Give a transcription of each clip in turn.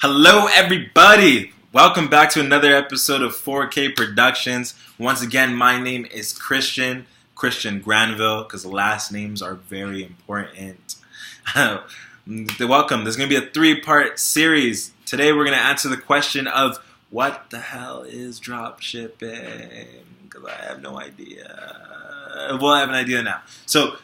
Hello, everybody. Welcome back to another episode of 4K Productions. Once again, my name is Christian Granville, because last names are very important. Welcome. There's going to be a 3-part series. Today, we're going to answer the question of what the hell is dropshipping? Because I have no idea. Well, I have an idea now. So,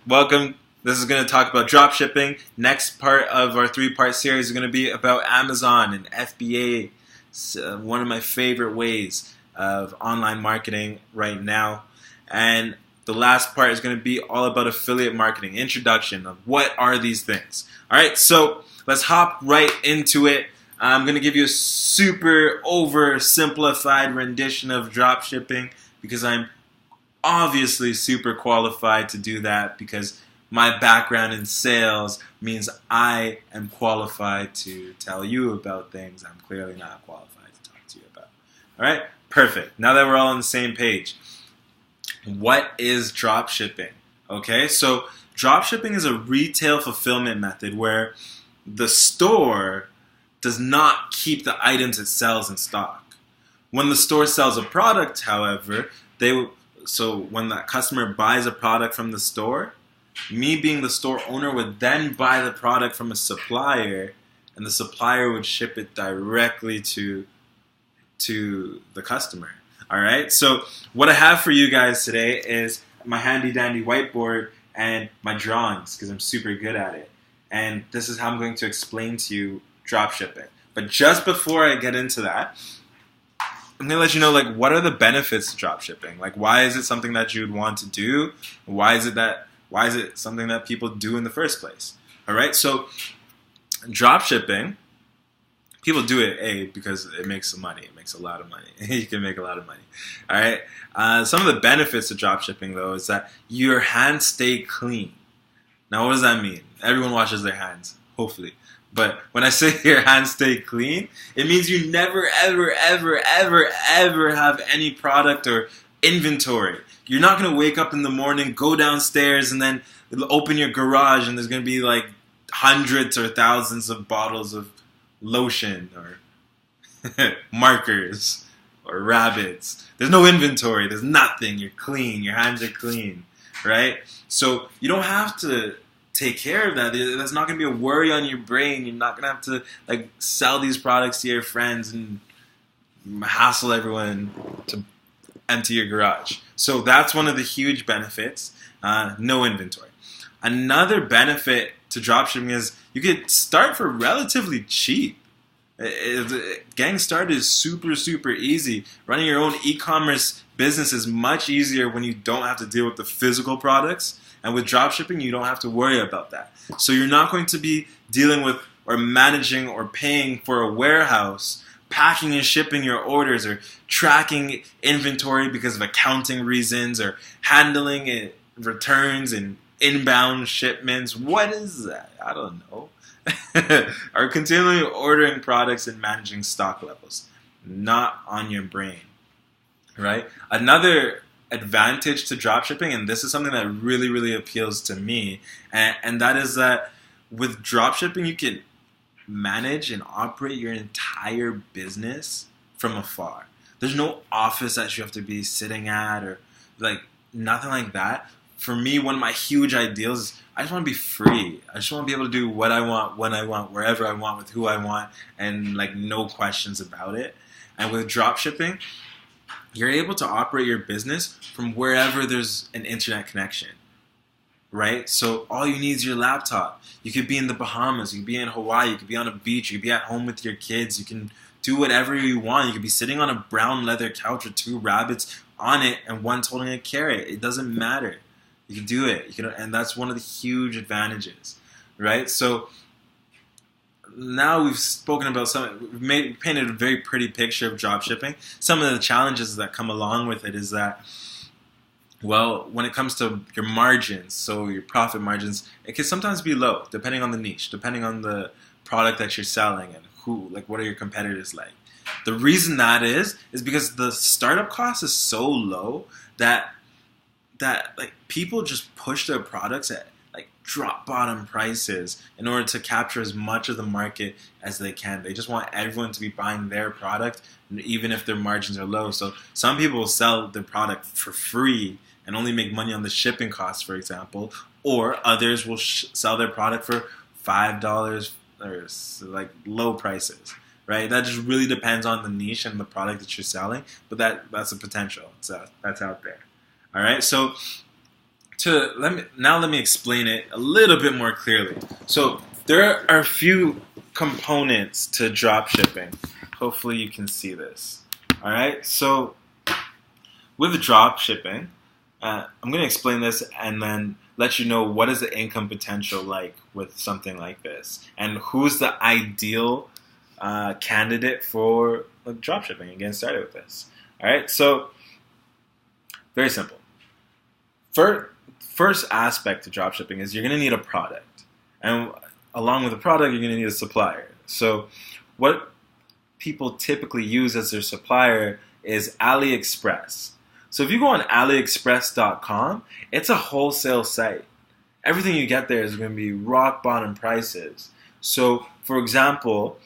welcome. This is going to talk about dropshipping. Next part of our 3-part series is going to be about Amazon and FBA. It's one of my favorite ways of online marketing right now. And the last part is going to be all about affiliate marketing, introduction of what are these things. All right, so let's hop right into it. I'm going to give you a super oversimplified rendition of dropshipping because I'm obviously super qualified to do that, because my background in sales means I am qualified to tell you about things I'm clearly not qualified to talk to you about. All right? Perfect. Now that we're all on the same page, what is dropshipping? Okay, so dropshipping is a retail fulfillment method where the store does not keep the items it sells in stock. When the store sells a product, however, when that customer buys a product from the store, me being the store owner would then buy the product from a supplier, and the supplier would ship it directly to the customer. All right. So what I have for you guys today is my handy dandy whiteboard and my drawings, because I'm super good at it. And this is how I'm going to explain to you dropshipping. But just before I get into that, I'm going to let you know, what are the benefits to dropshipping? Why is it something that you would want to do? Why is it something that people do in the first place? All right, so dropshipping, people do it, because it makes some money. It makes a lot of money. You can make a lot of money. All right, some of the benefits of dropshipping, though, is that your hands stay clean. Now, what does that mean? Everyone washes their hands, hopefully. But when I say your hands stay clean, it means you never, ever, ever, ever, ever have any product or inventory. You're not going to wake up in the morning, go downstairs, and then open your garage, and there's going to be hundreds or thousands of bottles of lotion or markers or rabbits. There's no inventory. There's nothing. You're clean. Your hands are clean, right? So you don't have to take care of that. That's not going to be a worry on your brain. You're not going to have to sell these products to your friends and hassle everyone to empty your garage. So that's one of the huge benefits, no inventory. Another benefit to dropshipping is you could start for relatively cheap. Getting started is super, super easy. Running your own e-commerce business is much easier when you don't have to deal with the physical products. And with dropshipping, you don't have to worry about that. So you're not going to be dealing with or managing or paying for a warehouse, packing and shipping your orders, or tracking inventory because of accounting reasons, or handling returns and inbound shipments. What is that? I don't know. Or continually ordering products and managing stock levels. Not on your brain, right? Another advantage to dropshipping, and this is something that really, really appeals to me, and that is that with dropshipping, you can manage and operate your entire business from afar. There's no office that you have to be sitting at, or nothing like that. For me, one of my huge ideals is I just want to be free. I just want to be able to do what I want, when I want, wherever I want, with who I want, and no questions about it. And with dropshipping, you're able to operate your business from wherever there's an internet connection, right? So all you need is your laptop. You could be in the Bahamas, you could be in Hawaii, you could be on a beach, you could be at home with your kids, you can do whatever you want. You could be sitting on a brown leather couch with 2 rabbits on it and one's holding a carrot. It doesn't matter. You can do it. And that's one of the huge advantages, right? So now we've spoken about we've painted a very pretty picture of dropshipping. Some of the challenges that come along with it is that, well, when it comes to your margins, so your profit margins, it can sometimes be low, depending on the niche, depending on the product that you're selling, and what are your competitors like. The reason that is because the startup cost is so low that people just push their products at drop bottom prices in order to capture as much of the market as they can. They just want everyone to be buying their product, even if their margins are low. So some people will sell their product for free and only make money on the shipping costs, for example, or others will sell their product for $5 or like low prices, right? That just really depends on the niche and the product that you're selling, but that's a potential. So that's out there. All right, so let me explain it a little bit more clearly. So there are a few components to drop shipping. Hopefully you can see this. All right, so with drop shipping, I'm going to explain this and then let you know what is the income potential like with something like this, and who's the ideal candidate for drop shipping and getting started with this. All right, so very simple. First aspect to drop shipping is you're going to need a product, and along with the product, you're going to need a supplier. So what people typically use as their supplier is AliExpress. So if you go on AliExpress.com, it's a wholesale site. Everything you get there is going to be rock bottom prices. So, for example,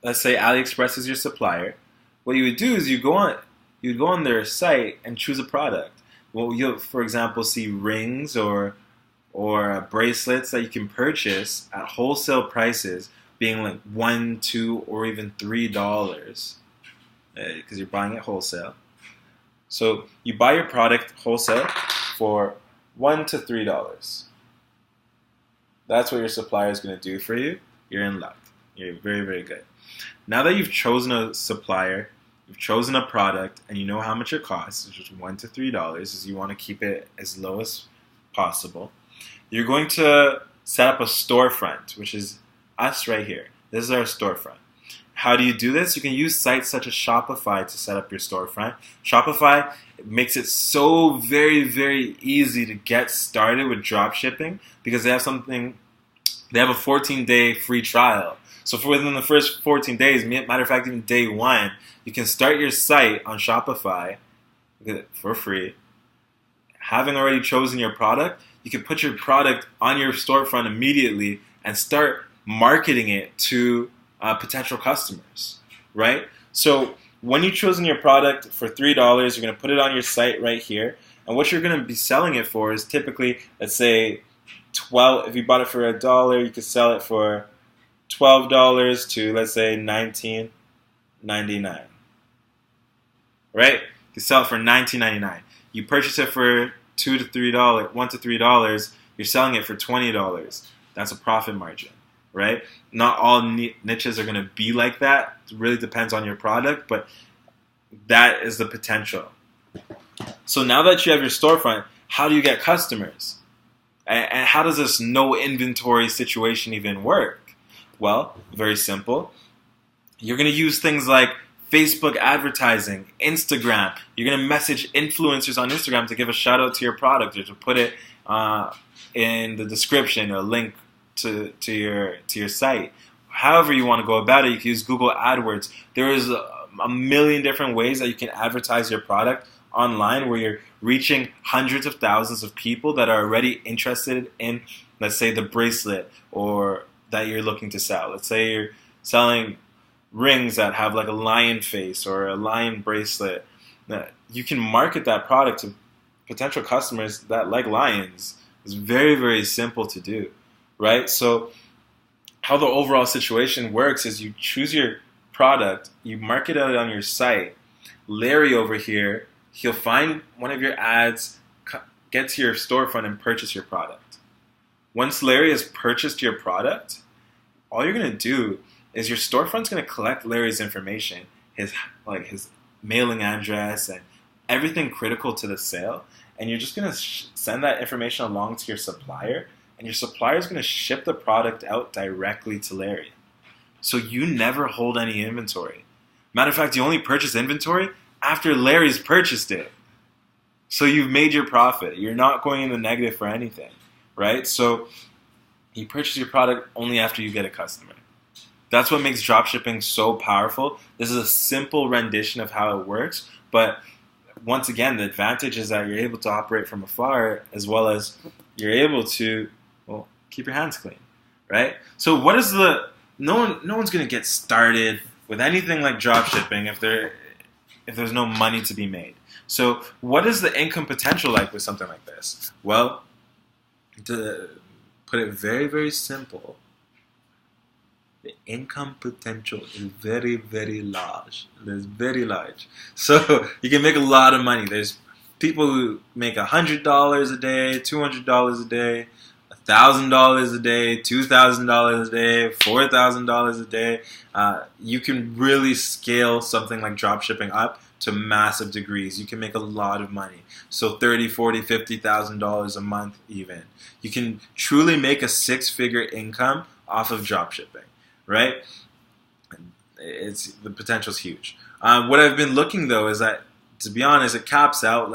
let's say AliExpress is your supplier. What you would do is you'd go on their site and choose a product. Well, you'll, for example, see rings or bracelets that you can purchase at wholesale prices, being like $1, $2, or even $3, because you're buying it wholesale. So you buy your product wholesale for $1 to $3. That's what your supplier is going to do for you. You're in luck. You're very, very good. Now that you've chosen a supplier, you've chosen a product, and you know how much it costs, which is $1 to $3, as you want to keep it as low as possible, you're going to set up a storefront, which is us right here. This is our storefront. How do you do this? You can use sites such as Shopify to set up your storefront. Shopify makes it so very, very easy to get started with drop shipping because they have a 14-day free trial. So for within the first 14 days, matter of fact, even day one, you can start your site on Shopify for free. Having already chosen your product, you can put your product on your storefront immediately and start marketing it to potential customers, right? So when you've chosen your product for $3, you're going to put it on your site right here. And what you're going to be selling it for is typically, let's say, if you bought it for $1, you could sell it for $12 to, let's say, $19.99, right? You can sell it for $19.99. You purchase it for $1 to $3, you're selling it for $20. That's a profit margin, right? Not all niches are going to be like that. It really depends on your product, but that is the potential. So now that you have your storefront, how do you get customers? And how does this no inventory situation even work? Well, very simple. You're going to use things like Facebook advertising, Instagram. You're going to message influencers on Instagram to give a shout out to your product or to put it in the description or link to your site. However you want to go about it, you can use Google AdWords. There is a million different ways that you can advertise your product online where you're reaching hundreds of thousands of people that are already interested in, let's say, the bracelet or that you're looking to sell. Let's say you're selling rings that have like a lion face or a lion bracelet. You can market that product to potential customers that like lions. It's very, very simple to do, right? So how the overall situation works is you choose your product, you market it on your site. Larry over here, he'll find one of your ads, get to your storefront and purchase your product. Once Larry has purchased your product, all you're going to do is your storefront's going to collect Larry's information, his mailing address and everything critical to the sale, and you're just going to send that information along to your supplier, and your supplier is going to ship the product out directly to Larry. So you never hold any inventory. Matter of fact, you only purchase inventory after Larry's purchased it. So you've made your profit. You're not going in the negative for anything, right? So you purchase your product only after you get a customer. That's what makes dropshipping so powerful. This is a simple rendition of how it works, but once again, the advantage is that you're able to operate from afar, as well as you're able to, well, keep your hands clean, right? So what is no one's going to get started with anything like drop shipping if there's no money to be made. So what is the income potential like with something like this? Well, to put it very, very simple, the income potential is very, very large. It is very large. So you can make a lot of money. There's people who make $100 a day, $200 a day, $1,000 a day, $2,000 a day, $4,000 a day. You can really scale something like dropshipping up to massive degrees. You can make a lot of money. So $30,000, $40,000, $50,000 a month even. You can truly make a 6-figure income off of dropshipping, right? The potential's huge. What I've been looking though is that, to be honest, it caps out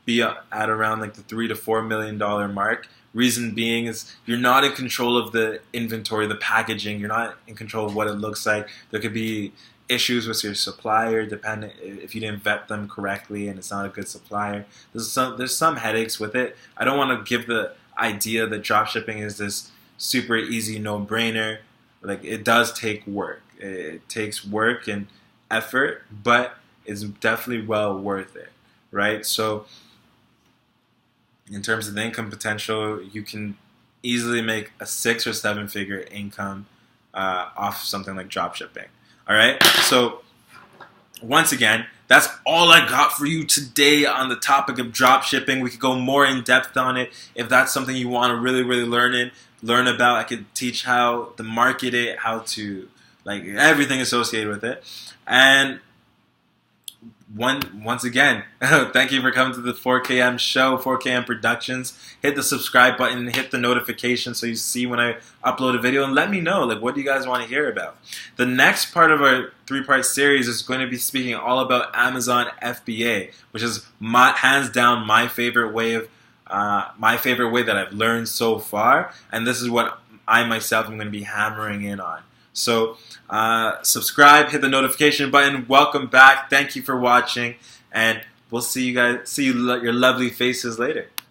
be at around the $3 to $4 million mark. Reason being is you're not in control of the inventory, the packaging. You're not in control of what it looks like. There could be issues with your supplier, depending if you didn't vet them correctly and it's not a good supplier. There's some headaches with it. I don't want to give the idea that dropshipping is this super easy no-brainer. It does take work. It takes work and effort, but it's definitely well worth it, right? So in terms of the income potential, you can easily make a 6 or 7-figure income off something like dropshipping. All right, so once again, that's all I got for you today on the topic of dropshipping. We could go more in depth on it if that's something you want to really, really learn about. I could teach how to market it, how to everything associated with it. And once again, thank you for coming to the 4KM show, 4KM Productions. Hit the subscribe button, hit the notification so you see when I upload a video, and let me know what do you guys want to hear about. The next part of our 3-part series is going to be speaking all about Amazon FBA, which is hands down my favorite way that I've learned so far, and this is what I myself am going to be hammering in on. So subscribe, hit the notification button. Welcome back. Thank you for watching, and we'll see your lovely faces later.